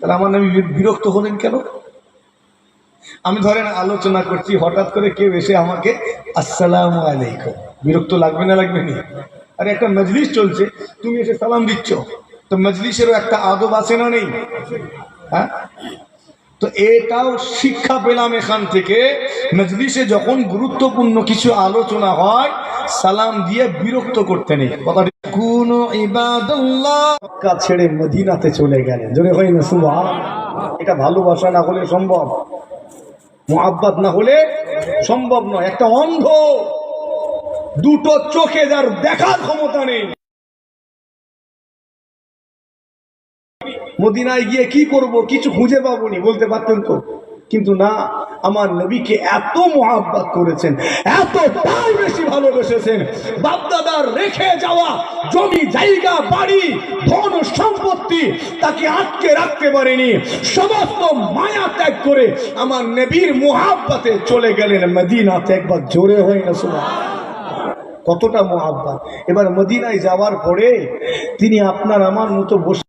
তাহলে আমার নবী বিরক্ত হলেন কেন? আমি ধরেন আলোচনা করছি, হঠাৎ করে কেউ এসে আমাকে আসসালামু আলাইকুম, বিরক্ত লাগবে না লাগবে না? আরে একটা মজলিস চলছে, তুমি এসে সালাম দিচ্ছ, তো মজলিসেরও একটা আদব আছে না নেই? হ্যাঁ, তো এটাও শিক্ষা পেলাম এখান থেকে। মজলিসে যখন গুরুত্বপূর্ণ কিছু আলোচনা হয়, সালাম দিয়ে বিরক্ত করতে নেই। কথাটি কোন ইবাদুল্লাহ মক্কা ছেড়ে মদিনাতে চলে গেলেন, জোরে হয় না সুবহান। এটা ভালোবাসা না হলে সম্ভব, মুহাব্বত না হলে সম্ভব নয়। একটা অন্ধ, দুটো চোখে যার দেখার ক্ষমতা নেই, মদিনায় গিয়ে কি করব, কিছু খুঁজে পাবনি বলতে পারতেন তো, কিন্তু না, আমার নবীকে এত মুহাব্বত করেছেন, এতটাই বেশি ভালোবেসেছেন, বাপদাদার রেখে যাওয়া জমি জায়গা বাড়ি ধন সম্পত্তি তাকে আটকে রাখতে পারেনি। সমস্ত মায়া ত্যাগ করে আমার নবীর মুহাব্বতে চলে গেলেন মদিনাতে। একবার জোরে হয় না সুবহান। কতটা মুহাব্বত! এবার মদিনায় যাওয়ার পরে তিনি আপনার আমার মতো বসে,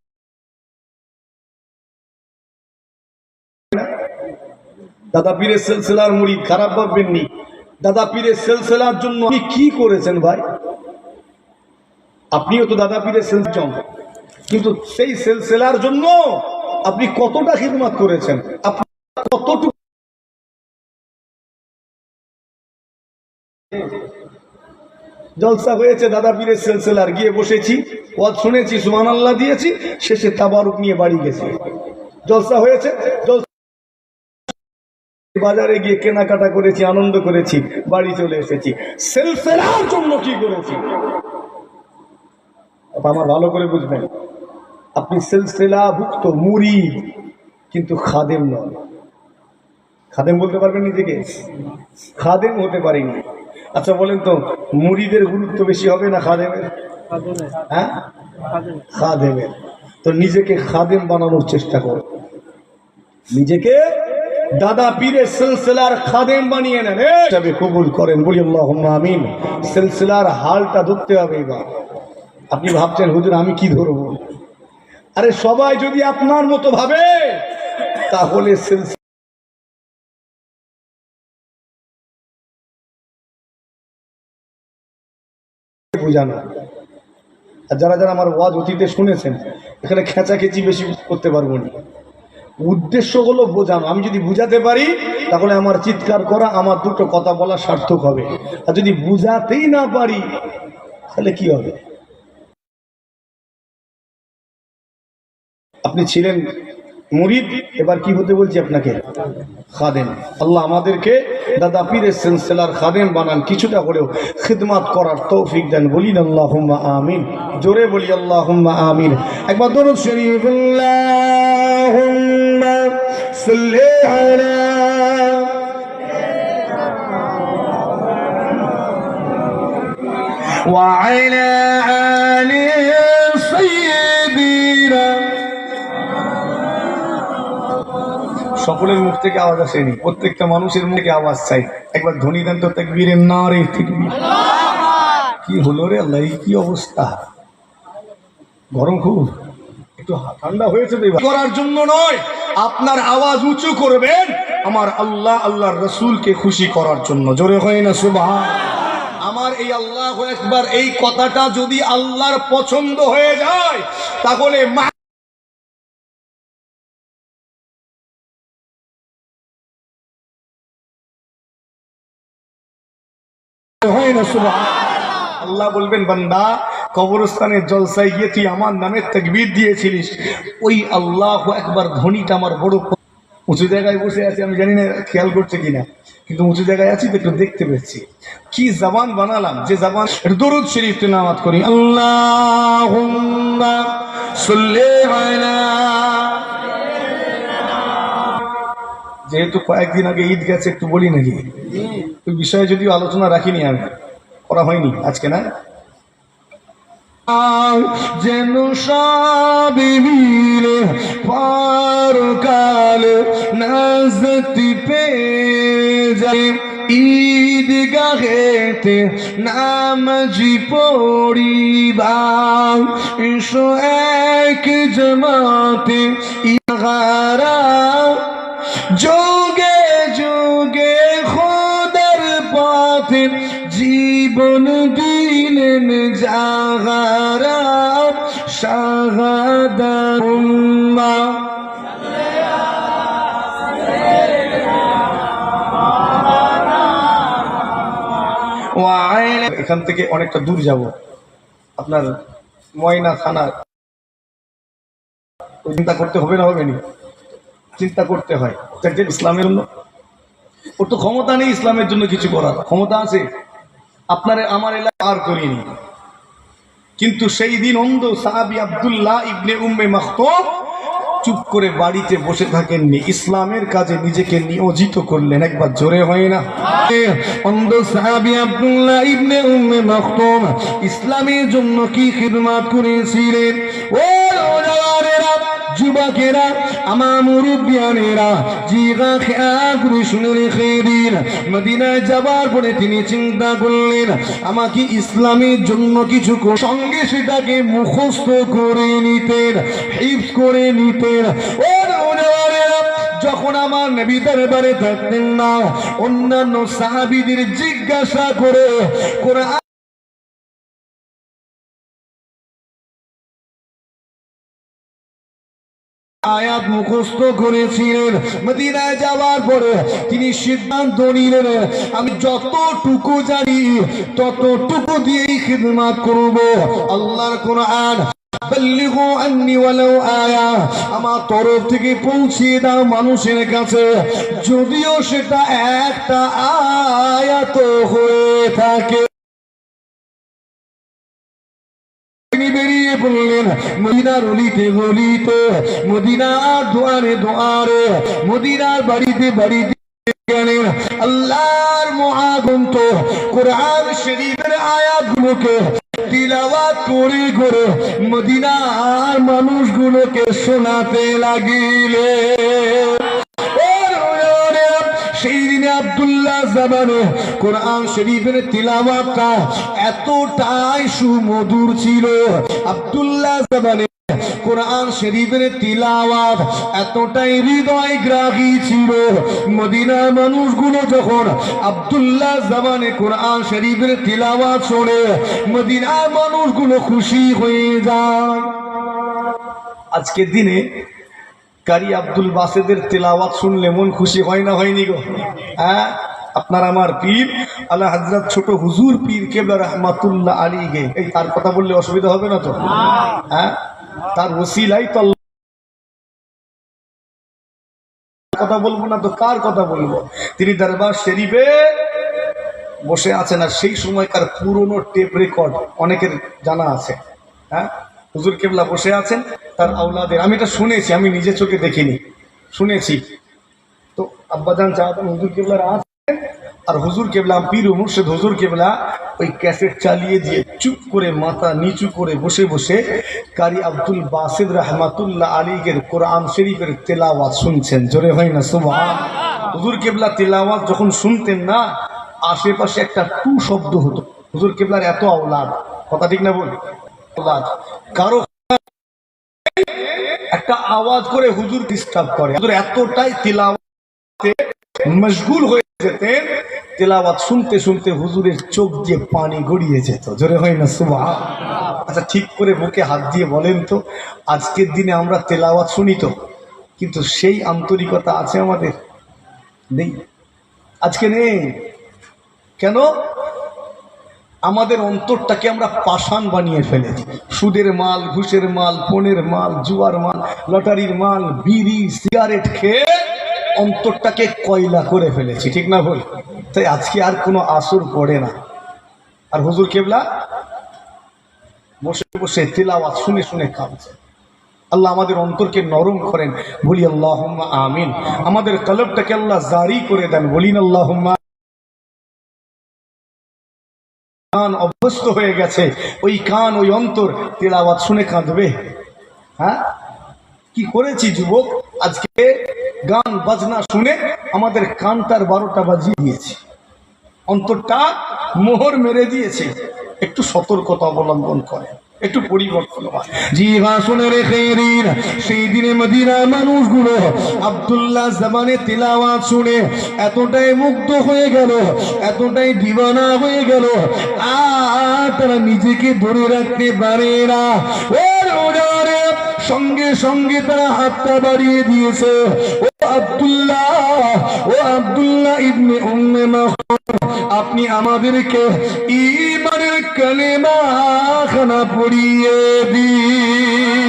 দাদা পীরের সিলসিলার মুরিদ, খারাপ ভাববেননি, দাদা পীরের সিলসিলার জন্য আপনি কি করেছেন ভাই? আপনিও তো দাদা পীরের সিলসিলা, কিন্তু সেই সিলসিলার জন্য আপনি কতটা খিদমত করেছেন, আপনি কতটুকু জলসা হয়েছে দাদা পীরের সিলসিলার, গিয়ে বসেছি, ওয়াজ শুনেছি, সুবহানাল্লাহ দিয়েছি, শেষে তাবারুক নিয়ে বাড়ি গেছি। জলসা হয়েছে, বাজারে গিয়ে কেনাকাটা করেছি, আনন্দ করেছি, বাড়ি চলে এসেছি। সিলসিলার জন্য কি করেছি আমার ভালো করে বুঝবেন। আপনি সিলসিলা ভুক্ত মুরিদ, কিন্তু খাদেম নন। খাদেম বলতে পারবেন নিজেকে? খাদেম হতে পারেনি। আচ্ছা বলেন তো, মুরিদের গুরুত্ব বেশি হবে না খাদেমের? হ্যাঁ, খাদেমের। তো নিজেকে খাদেম বানানোর চেষ্টা করো, নিজেকে দাদা পীরের সিলসিলার খাদেম বানিয়ে নেন, তবে কবুল করেন, বলি আল্লাহুম্মা আমিন। সিলসিলার হালটা ধরতে হবে। এবার আপনি ভাবছেন হুজুর আমি কি ধরবো? আরে সবাই যদি আপনার মতো ভাবে তাহলে সিলসিলা বুঝানো। আর যারা যারা আমার ওয়াজ অতীতে শুনেছেন, এখানে খেঁচাখেচি বেশি করতে পারবো না। উদ্দেশ্য হলো বোঝানো। আমি যদি বুঝাতে পারি তাহলে আমার চিৎকার করা, আমার দুটো কথা বলা সার্থক হবে। আর যদি বুঝাতেই না পারি তাহলে কি হবে? আপনি ছিলেন মুরিদ, এবার কি হতে বলছি আপনাকে? খাদেম। আল্লাহ আমাদেরকে দাদা পীরের সিলসিলার খাদেম বানান, কিছুটা হলেও খিদমত করার তৌফিক দেন, বলিন আল্লাহুম্মা আমিন। জোরে বলি আল্লাহুম্মা আমিন। একবার দরুদ শরীফ, আল্লাহুম্মা সাল্লি আলা ওয়া আলা আলি সাইয়্যিদিনা। সকলের মুখ থেকে আওয়াজ আসেনি, প্রত্যেকটা মানুষের মুখে আওয়াজ চাই। একবার ধ্বনি দেন তো তাকবীরের নারে তাকবীর। কি হলো রে আল্লাহ, কি অবস্থা! গরম খুব, একটু ঠান্ডা হয়েছে করার জন্য নয়, আপনার আওয়াজ উঁচু করবেন আমার আল্লাহ আল্লাহর রাসূলকে খুশি করার জন্য। জোরে হয় না সুবহান। আমার এই আল্লাহু আকবার এই কথাটা যদি আল্লাহর পছন্দ হয়ে যায় তাহলে আল্লাহ বলবেন, বান্দা কবরস্থানের জলসায় গিয়ে তুই আমার নামে তাকবীর দিয়েছিলিস, ওই আল্লাহু আকবার ধ্বনিটা আমার বড় উঁচু জায়গায় বসে আছে, আমি জানি না খেয়াল করছে কিনা, কিন্তু উঁচু জায়গায় আছি তো একটু দেখতে পেয়েছি। কি জবান বানালাম, যে জবান দরুদ শরীফ তেলাওয়াত করি, আল্লাহুম্মা সাল্লি আলা। যেহেতু কয়েকদিন আগে ঈদ গেছে একটু বলি নাকি, ওই বিষয়ে যদিও আলোচনা রাখিনি, আমি করা হয়নি আজকে, না যেন সবই মিলে পরকাল নাজতি পেয়ে যায়। ঈদ গাহেতে নামাজি পড়িবা, এসো এক জামাতে। যোগে যোগে খোদার পথে জীবন দিলেন যাহারা শাহাদাত উম্মাহ। এখান থেকে অনেকটা দূর যাব, আপনার ময়না থানা। চিন্তা করতে হবে না, হবে নি? চিন্তা করতে হয় ইসলামের জন্য। ওর তো ক্ষমতা নেই ইসলামের জন্য কিছু করার, ক্ষমতা আছে আপনার আমার এলাকা আর করিনি। কিন্তু সেই দিন অন্ধ সাহাবী আব্দুল্লাহ ইবনে উম্মে মাকতুম চুপ করে বাড়িতে বসে থাকেননি, ইসলামের কাজে নিজেকে নিয়োজিত করলেন। একবার জোরে হয় না? অন্ধ সাহাবী আব্দুল্লাহ ইবনে উম্মে মাকতুম ইসলামের জন্য কি খিদমত করেছিলেন। ও যুবকেরা, আমার মুরব্বিয়ানেরা, জিগা খেয়াল করে শুনে রেখে দিন। মদিনায় যাবার পরে তিনি চিন্তা করলেন আমাকে ইসলামের জন্য কিছু সঙ্গে সেটাকে মুখস্থ করে নিতেন, হিফজ করে নিতেন। যখন আমার নবী দরবারে থাকতেন না, অন্যান্য সাহাবীদের জিজ্ঞাসা করে কোরআন আয়াত মুখস্থ করেছিলেন। মদিনায় যাওয়ার পরে তিনি সিদ্ধান্ত নিলেন আমি যতটুকু জানি ততটুকু দিয়েই খিদমত করব। আল্লাহর কোরআন বাল্লিগু আন্নি ওয়ালাউ আয়া, আমার তরফ থেকে পৌঁছিয়ে দাও মানুষের কাছে, যদিও সেটা একটা আয়াত হয়ে থাকে। বেরিয়ে পড়লেন মদিনার অলিতে গলিতে, মদিনার দুয়ারে দুয়ারে, মদিনার বাড়িতে বাড়িতে গেলেন। আল্লাহর মহাগ্রন্থ কোরআন শরীফের আয়াতগুলোকে তিলাওয়াত করে করে মদিনার মানুষগুলোকে শোনাতে লাগিলেন। সেই দিনে আব্দুল্লাহ জাবানে কোরআন শরীফের তিলাওয়াতটা এতটাই সুমধুর ছিল, আব্দুল্লাহ জাবানে কোরআন শরীফের তিলাওয়াত এতটাই হৃদয়গ্রাহী ছিল, মদিনার মানুষগুলো যখন আব্দুল্লাহ জাবানে কোরআন শরীফের তিলাওয়াত শোনে মদিনার মানুষগুলো খুশি হয়ে যায়। আজকের দিনে কারি আব্দুল বাসেদের তেলাওয়াত শুনলে মন খুশি হয় না, হয়নি গো? হ্যাঁ, আপনার আমার পীর আলা হযরত ছোট হুজুর পীর কেবলা রহমাতুল্লাহ আলাইহি, এই তার কথা বললে অসুবিধা হবে না তো? হ্যাঁ, তার ওসিলাই তো কথা বলবো না তো কার কথা বলবো? তিনি দরবার শরীফে বসে আছেন, আর সেই সময়কার পুরনো টেপ রেকর্ড অনেকের জানা আছে। হ্যাঁ, হুজুর কেবলা বসে আছেন, তার আওলাদের, আমি এটা শুনেছি, আমি নিজে চোখে দেখিনি, শুনেছি। তো আব্বাজান চাহাতেন হুজুর কেবলার আছেন, আর হুজুর কেবলা পীর ও মুর্শিদ হুজুর কেবলা ওই ক্যাসেট চালিয়ে দিয়ে চুপ করে মাথা নিচু করে বসে বসে কারি আব্দুল বাসিদ রহমাতুল্লাহ আলাইহির কোরআন শরীফের তেলাওয়াত শুনছেন। জোরে হয় না সুবহান? হুজুর কেবলা তেলাওয়াত যখন শুনতেন না, আশেপাশে একটা টু শব্দ হতো। হুজুর কেবলার এত আওলাদ, কথা ঠিক না বল? কারো একটা আওয়াজ করে হুজুর ডিস্টার্ব করে, হুজুর এতটাই তিলাওয়াতে মশগুল হয়ে যেতেন, তিলাওয়াত শুনতে শুনতে হুজুরের চোখ দিয়ে পানি গড়িয়ে যেত। জোরে হয় না সুবহান? আচ্ছা, ঠিক করে বুকে হাত দিয়ে বলেন তো, আজকের দিনে আমরা তেলাওয়াত শুনি তো, কিন্তু সেই আন্তরিকতা আছে আমাদের? নেই, আজকে নেই। কেন? আমাদের অন্তরটাকে আমরা পাষাণ বানিয়ে ফেলেছি। সুদের মাল, ঘুষের মাল, পণের মাল, জুয়ার মাল, লটারির মাল, বিড়ি সিগারেট খেয়ে অন্তরটাকে কয়লা করে ফেলেছি, ঠিক না বল? তাই আজকে আর কোনো আসর পড়ে না। আর হুজুর কেবলা বসে বসে তিলাওয়াত শুনে শুনে কাঁদছে। আল্লাহ আমাদের অন্তরকে নরম করেন, বলি আল্লাহুম্মা আমিন। আমাদের কলবটাকে আল্লাহ জারি করে দেন, বলিন আল্লাহুম্মা। কান অভ্যস্ত হয়ে গেছে, ওই কান ওই অন্তর তেলাওয়াত শুনে কাঁদবে? হ্যাঁ, কি করেছি যুবক? আজকে গান বাজনা শুনে আমাদের কানটার 12টা বাজিয়ে দিয়েছি, অন্তরটা মোহর মেরে দিয়েছে। একটু সতর্কতা অবলম্বন করে, একটু পরিবর্তন হয়। জি হ্যাঁ, শুনে রেখে দিন, সেই দিনে মদিনার মানুষগুলো আব্দুল্লাহ জবানে তিলাওয়াত শুনে এতটাই মুগ্ধ হয়ে গেল, এতটাই দিওয়ানা হয়ে গেল, আর তারা নিজেকে ধরে রাখতে পারে না। সঙ্গে সঙ্গে তারা হাতটা বাড়িয়ে দিয়েছে, ও আব্দুল্লাহ ইবনে উম্মে মাকতুম, আপনি আমাদেরকে ঈমানের কালেমা খানা পড়িয়ে দিন।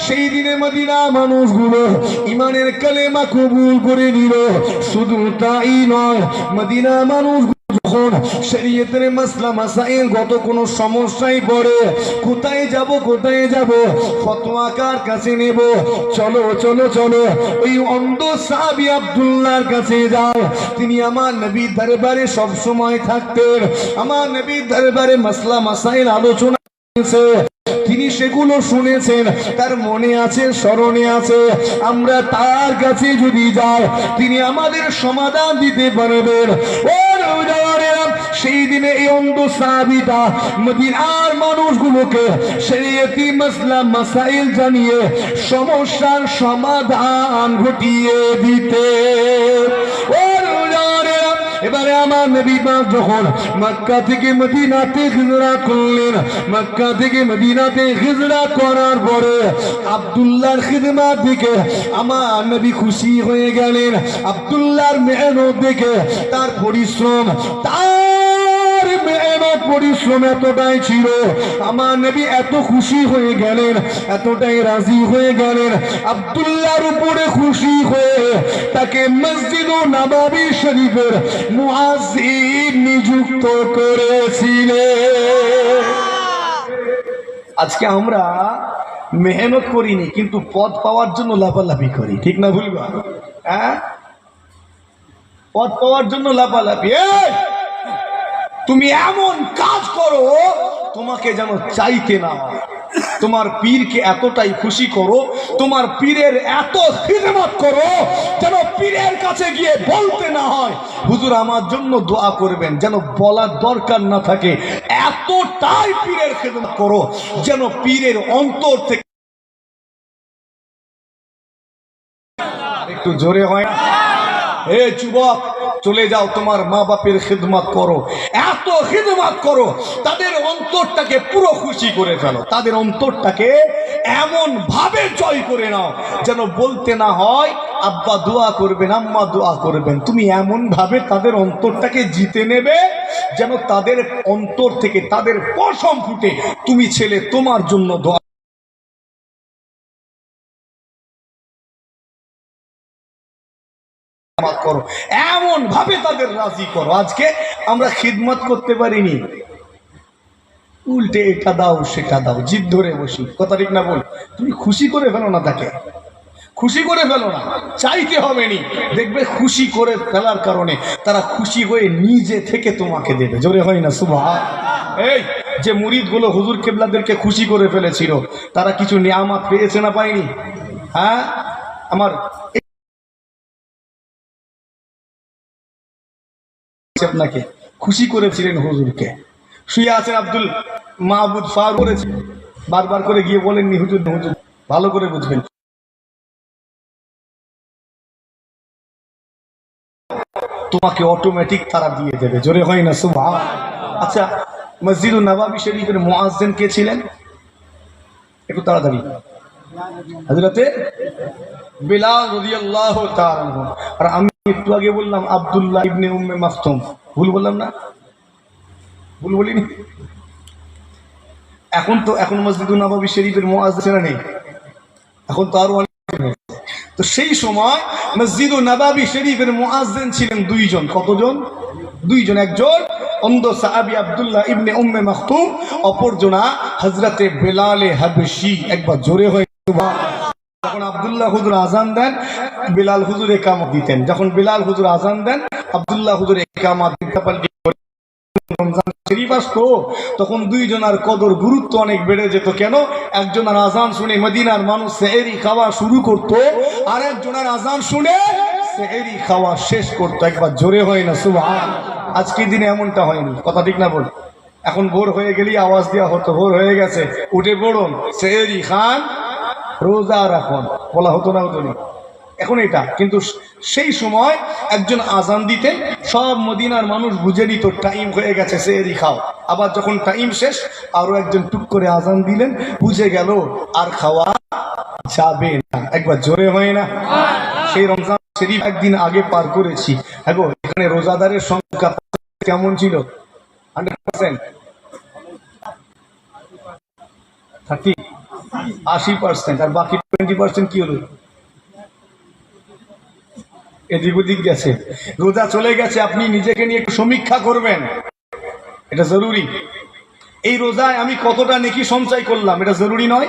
সেই দিনে মদিনা মানুষগুলো ঈমানের কালেমা কবুল করে নিল। শুধু তাই নয়, মদিনা মানুষগুলো যখন শরীয়তের মাসলা মাসাইল গত কোনো সমস্যায় পড়ে, কোথায় যাব ফতোয়া কার কাছে নেব, চলো চলো চলো ওই অন্ধ সাহাবী আব্দুল্লাহর কাছে যাও। তিনি আমার নবীর দরবারে সব সময় থাকতেন, আমার নবীর দরবারে মাসলা মাসাইল আলোচনা করেছে, তিনি সেগুলো শুনেছেন, তার মনে আছে, স্মরণে আছে। আমরা তার কাছে যদি যাই, তিনি আমাদের সমাধান দিতে পারবেন। সেই দিনে এই অন্ধ সাহাবীটা মদিনার মানুষগুলোকে শরীয়তি মাসলা মাসাইল জানিয়ে সমস্যার সমাধান ঘটিয়ে দিতে। এবারে আমার নবী পাক যখন মক্কা থেকে মদিনাতে হিজরত করলেন, মক্কা থেকে মদিনাতে হিজরত করার পরে আব্দুল্লাহর খিদমত দেখে আমার নবী খুশি হয়ে গেলেন। আব্দুল্লাহর মেহনত দেখে, তার পরিশ্রম, পরিশ্রম এতটাই ছিল, আমার নবী এত খুশি হয়ে গেলেন, এতটাই রাজি হয়ে গেলেন। আব্দুল্লাহর উপরে খুশি হয়ে তাকে মসজিদ নববী শরীফের মুয়াজ্জিন নিযুক্ত করেছিলেন। আজকে আমরা মেহনত করিনি, কিন্তু পদ পাওয়ার জন্য লাফালাফি করি, ঠিক না ভুলবা? হ্যাঁ, পদ পাওয়ার জন্য লাফালাফি। তুমি এমন কাজ করো তোমাকে যেন চাইতে না হয়, তোমার পীরকে এতটাই খুশি করো, তোমার পীরের এত খিদমত করো যেন পীরের কাছে গিয়ে বলতে না হয় হুজুর আমার জন্য দোয়া করবেন, যেন বলার দরকার না থাকে। এতটাই পীরের খিদমত করো যেন পীরের অন্তর থেকে, একটু জোরে হয় না? হে যুবক, চলে যাও, তোমার মা বাপের খিদমত করো, এত খিদমত করো, তাদের অন্তরটাকে পুরো খুশি করে ফেলো, তাদের অন্তরটাকে এমন ভাবে জয় করে নাও যেন বলতে না হয় আব্বা দোয়া করবেন, আম্মা দোয়া করবেন। তুমি এমন ভাবে তাদের অন্তরটাকে জিতে নেবে যেন তাদের অন্তর থেকে, তাদের পশম ফুটে তুমি ছেলে তোমার জন্য দোয়া করো, এমন ভাবে তাদের রাজি করো। আজকে আমরা খিদমত করতে পারিনি, উল্টে এটা দাও সেটা দাও, জিদ ধরে বসি, কথা ঠিক না বল? তুমি খুশি করে ফেলো না, তাকে খুশি করে ফেলো না, চাইতে হবে নি, দেখবে খুশি করে ফেলার কারণে তারা খুশি হয়ে নিজে থেকে তোমাকে দেবে। জোরে হয় না সুবহান? এই যে মুরিদ গুলো হুজুর কেবলাদেরকে খুশি করে ফেলেছিল, তারা কিছু নিয়ামত পেয়েছে না পায়নি? হ্যাঁ, আমার আপনাকে খুশি করেছিলেন, হুজুরকে শুয়ে আছেন আব্দুল মাহবুদ ফারুক করেছে, বারবার করে গিয়ে বলেননি হুজুর, হুজুর ভালো করে বুঝবেন, তোমাকে অটোমেটিক তারা দিয়ে দেবে। জোরে হয় না সুবহান? আচ্ছা, মসজিদুন নববী শরীফের মুয়াজ্জিন কে ছিলেন? একটু তাড়াতাড়ি। হযরতে বিলাল রাদিয়াল্লাহু তাআলা আনহু। আর আমি একটু আগে বললাম আব্দুল্লাহ ইবনে উম্মে মাকতুম, ভুল বললাম না? ভুল বলিনি? এখন মসজিদুন নববী শরীফের মুয়াজ্জিন নেই, এখন তো আরো অনেক। তো সেই সময় মসজিদুন নববী শরীফের মুয়াজ্জিন ছিলেন দুইজন। কতজন? দুইজন। একজন অন্ধ সাহাবী আব্দুল্লাহ ইবনে উম্মে মাকতুম, অপরজনা হযরতে বেলাল হাবশী। একবার জোরে হয় সুবহানাল্লাহ। যখন আব্দুল্লাহ হুজুর আজান দেন, বিলাল হুজুর ইকামত দিতেন। যখন বিলাল হুজুর আজান দেন, আব্দুল্লাহ হুজুর ইকামত দিতেন। রমজান শরীফ আসতো, তখন দুইজনের কদর গুরুত্ব অনেক বেড়ে যেত। কেন? একজনের আজান শুনে মদিনার মানুষ সেহরি খাওয়া শুরু করতো, আর একজনের আজান শুনে সেহরি খাওয়া শেষ করতো। একবার জোরে হয় না সুবহান? আজকের দিনে এমনটা হয়নি, কথা ঠিক না বল? এখন ভোর হয়ে গেলেই আওয়াজ দেওয়া হতো ভোর হয়ে গেছে, উঠে পড়ুন, সেহরি খান, রোজা রাখুন, বলা হতো না, হতো না। এখন এটা কিন্তু সেই সময় একজন আজান দিতেন, সব মদিনার মানুষ বুঝে নিত টাইম হয়ে গেছে, সেহরি খাও। আবার যখন টাইম শেষ আরো একজন টুক করে আজান দিলেন, বুঝে গেল আর খাওয়া যাবে না। একবার জোরে হয় না? সেই রমজান শরীফ একদিন আগে পার করেছি। দেখো এখানে রোজাদারের সংখ্যা কেমন ছিল? 100%, 80%, আর বাকি 20% কি হলো? এদিক ওদিক গেছে, রোজা চলে গেছে। আপনি নিজেকে নিয়ে একটু সমীক্ষা করবেন, এটা জরুরি। এই রোজায় আমি কতটা নেকি সঞ্চয় করলাম, এটা জরুরি নয়?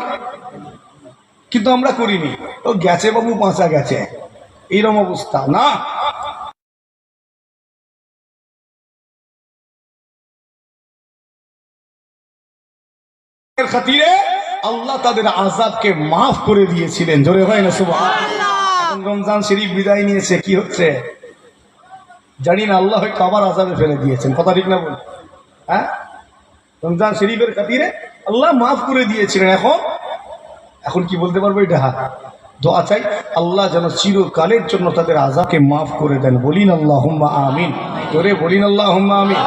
কিন্তু আমরা করিনি। ও গেছে বাবু, বাঁচা গেছে, এইরকম অবস্থা না। খাতিরে আল্লাহ তাদের আযাবকে মাফ করে দিয়েছিলেন। জোরে হয় না সুবহানাল্লাহ। এখন রমজান শরীফ বিদায় নিয়েছে, কি হচ্ছে জানি না, আল্লাহ হয়তো আবার আযাবে ফেলে দিয়েছেন। কথা ঠিক না বল? হ্যাঁ, রমজান শরীফের খাতিরে আল্লাহ মাফ করে দিয়েছিলেন। এখন কি বলতে পারবো? এটা দোয়া চাই আল্লাহ যেন চিরকালের জন্য তাদের আযাবকে মাফ করে দেন। বলিন আল্লাহুম্মা আমিন। জোরে বলিন আল্লাহুম্মা আমিন।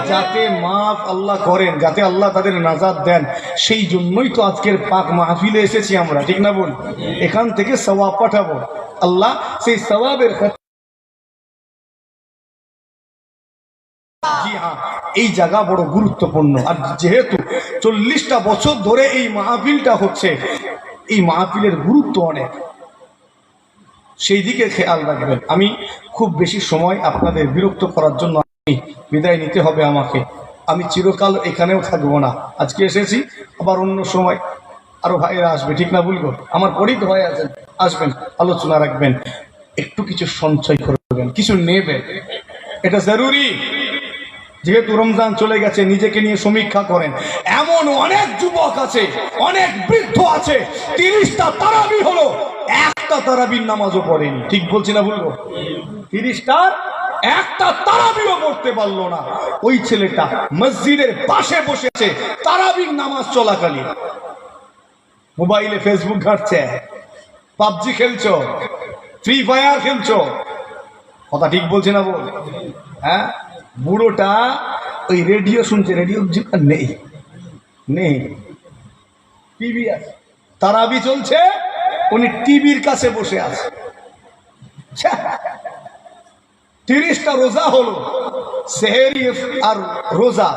যাতে মাফ আল্লাহ করেন, যাতে আল্লাহ তাদের নাজাত দেন, সেই জন্যই তো আজকের পাক মাহফিলে এসেছি আমরা, ঠিক না বল? এখান থেকে সওয়াব পাঠাবো, আল্লাহ সেই সওয়াবের এই জায়গা বড় গুরুত্বপূর্ণ। আর যেহেতু 40টা বছর ধরে এই মাহফিলটা হচ্ছে, এই মাহফিলের গুরুত্ব অনেক, সেই দিকে খেয়াল রাখবেন। আমি খুব বেশি সময় আপনাদের বিরক্ত করার জন্য বিদায় নিতে হবে আমাকে। আমি চিরকাল এখানেও থাকবো না, আজকে এসেছি, আবার অন্য সময় আরো ভাইয়েরা আসবে, ঠিক না বলবো? আমার পরেই তো ভাই আছেন, আসবেন, আলোচনা রাখবেন, একটু কিছু সঞ্চয় করবেন, কিছু নেবেন, এটা জরুরি। যেহেতু রমজান চলে গেছে, নিজেকে নিয়ে সমীক্ষা করেন। এমন অনেক যুবক আছে, অনেক বৃদ্ধ আছে, 30টা তারাবি হলো, একটা তারাবির নামাজও পড়েনি। ঠিক বলছি না বলবো? 30টার একটা তারাবিও পড়তে পারলো না। ওই ছেলেটা মসজিদের পাশে বসেছে তারাবির নামাজ চলাকালীন, মোবাইলে ফেসবুক ঘাঁটছে, পাবজি খেলছো, ফ্রি ফায়ার খেলছো। কথা ঠিক বলছে না বল? হ্যাঁ, বুড়োটা ওই রেডিও শুনছে, রেডিও নেই, নেই, টিভি আছে, তারাবি চলছে, উনি টিভির কাছে বসে আছে। 30টা রোজা হলো, সেহরি আর রোজা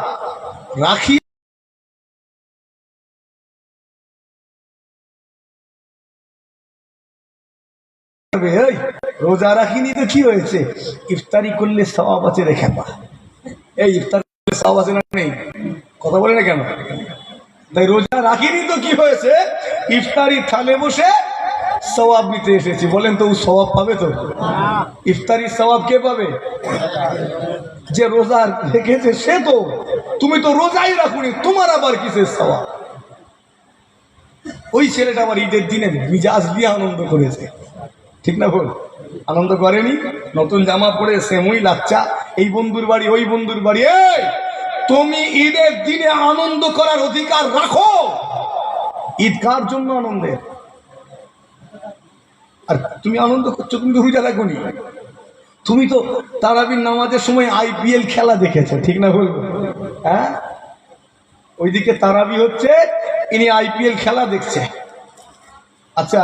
রাখি, রোজা রাখিনি তো কি হয়েছে? ইফতারি করলে সওয়াব আছে রেখে পা। এই ইফতার করলে সওয়াব আছে না নেই? কথা বলে না কেন? তাই রোজা রাখিনি তো কি হয়েছে? ইফতারি থালে বসে সওয়াব নিতে এসেছি। বলেন তো ও সওয়াব পাবে তো? ইফতারির সওয়াব কে পাবে? যে রোজা রেখেছে সে তো। তুমি তো রোজাই রাখুনি, তোমার আবার কিসের সওয়াব? ওই ছেলেটা আবার ঈদের দিনে মিজাজ দিয়ে আনন্দ করেছে, ঠিক না বল? আনন্দ করেনি? নতুন জামা পরে সেমই লাচ্চা, এই বন্ধুর বাড়ি ওই বন্ধুর বাড়ি। এই তুমি ঈদের দিনে আনন্দ করার অধিকার রাখো। ঈদ কার জন্য আনন্দের? আর তুমি আনন্দ করছো, তুমি তো রোজা রাখোনি। তুমি তো তারাবির নামাজের সময় IPL খেলা দেখেছো, ঠিক না বলবো? হ্যাঁ, ওইদিকে তারাবি হচ্ছে, ইনি IPL খেলা দেখছে। আচ্ছা,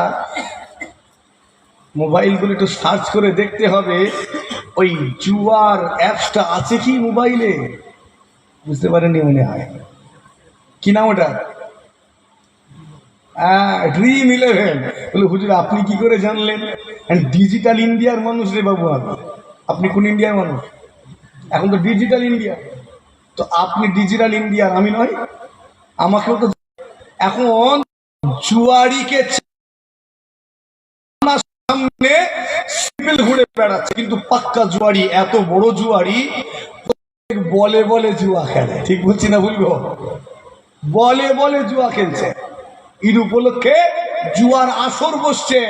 মোবাইলগুলো একটু সার্চ করে দেখতে হবে ওই জুয়ার অ্যাপসটা আছে কি মোবাইলে। বুঝতে পারেননি মনে হয়? কি নাম ওটা? Dream11। বলে হুজুর আপনি কি করে জানলেন? ডিজিটাল ইন্ডিয়ার মানুষ রে বাবু। আপনি কোন ইন্ডিয়ার মানুষ? এখন তো ডিজিটাল ইন্ডিয়া। তো আপনি ডিজিটাল ইন্ডিয়ার, আমি নয়? আমাকেও তো এখন জুয়ারিকে সামনে সিভিল ঘুরে বেড়াচ্ছে, কিন্তু পাক্কা জুয়ারি, এত বড় জুয়ারি, বলে বলে জুয়া খেলে। ঠিক বলছি না বলবো? বলে বলে জুয়া খেলছে। ঈদ উপলক্ষে জুয়ার আসর বসছে,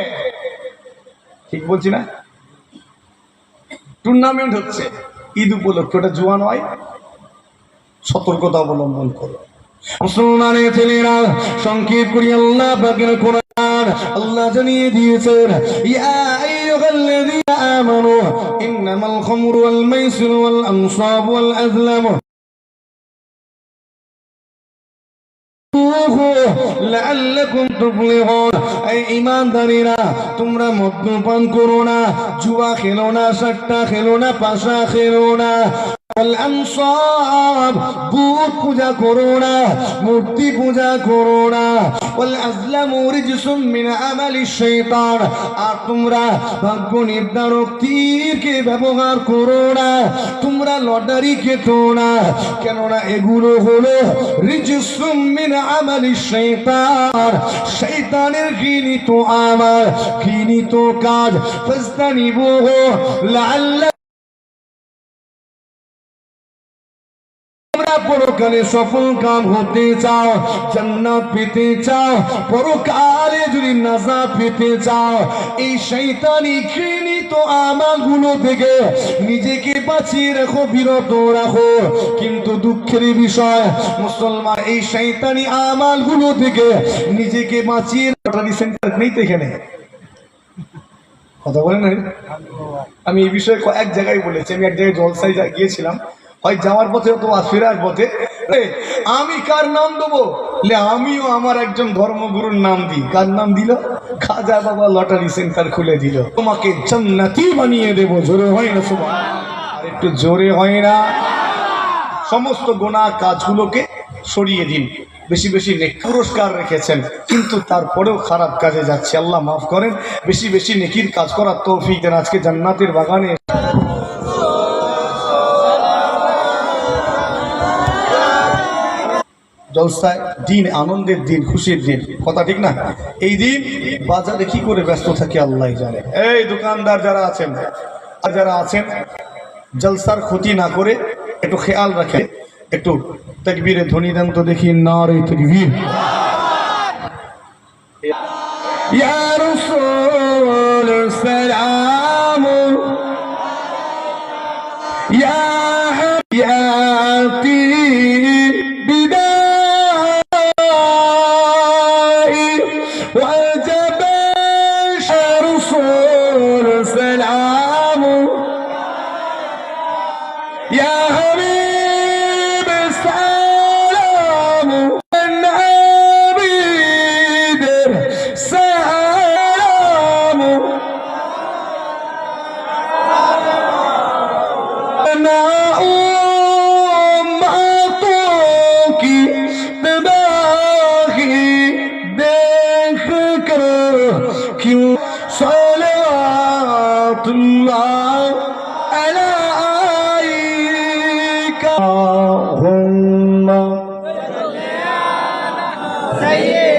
ঠিক বলছি না? টুর্নামেন্ট হচ্ছে ঈদ উপলক্ষে, ওটা জুয়া নয়? সতর্কতা অবলম্বন করো। মুসলমানের ছেলেরা, সংক্ষেপ করি আল্লাহ পাকের কোরআন আল্লাহ জানিয়ে দিয়েছেন, ইয়া আইয়ুহাল্লাযীনা আমানু ইন্নামাল খামরু ওয়াল মাইসিরু ওয়াল আনসাবু ওয়াল আযলামু লাআল্লাকুম তুফলিহুন। এই ঈমানদারেরা, তোমরা মদ্যপান করো না, জুয়া খেলো না, সাট্টা খেলো না, পাশা খেলো না, ভূত পূজা করো না, মূর্তি পূজা করো না, আর তোমরা ভাগ্য নির্ধারক তীরকে ব্যবহার করো না, তোমরা লটারি কেটো না, কেননা এগুলো হলো রিজসুম মিন আমালিশ শাইতান, শয়তানের ঘৃণিত আমল, ঘৃণিত কাজ। ফাস্তানিবুহু লাআল্লা, পরকালে সফল কাম হতে চাও, জান্নাত পেতে চাও, পরকালে যদি নাজাত পেতে চাও, এই শয়তানি ঘৃণিত আমলগুলো থেকে নিজেকে বাঁচিয়ে রাখো, বিরত রাখো। কিন্তু দুঃখের বিষয়, মুসলমান এই শয়তানি আমলগুলো থেকে নিজেকে বাঁচিয়ে লটারি সেন্টার নেই তো এখানে, কথা বলেন না। আমি এই বিষয়ে কয়েক জায়গায় বলেছি। আমি এক জায়গায় জলসায় গিয়েছিলাম, হয় যাওয়ার পথে অথবা ফেরার পথে, আমি কার নাম দেবো? আমিও আমার একজন ধর্মগুরুর নাম দিই। কার নাম দিল? খাজা বাবা লটারি সেন্টার খুলে দিল, তোমাকে জান্নাতি বানিয়ে দেবো। জোরে হয় না? আর একটু জোরে হয় না? সমস্ত গোনাহ কাজগুলোকে সরিয়ে দিন, বেশি বেশি নেকি পুরস্কার রেখেছেন, কিন্তু তারপরেও খারাপ কাজে যাচ্ছে, আল্লাহ মাফ করেন। বেশি বেশি নেকির কাজ করার তৌফিক দেন। আজকে জান্নাতের বাগানে জলসায় দিন, আনন্দের দিন, খুশির দিন, কথা ঠিক না? এই দিন বাজারে কি করে ব্যস্ত থাকে আল্লাহ জানে। এই দোকানদার যারা আছেন, জলসার ক্ষতি না করে একটু খেয়াল রাখে, একটু তাকবীরে ধ্বনি দেন তো দেখি, নারে তাকবীর। ইয়া রাসূল সালাম, ইয়া হাবিয়াতি Say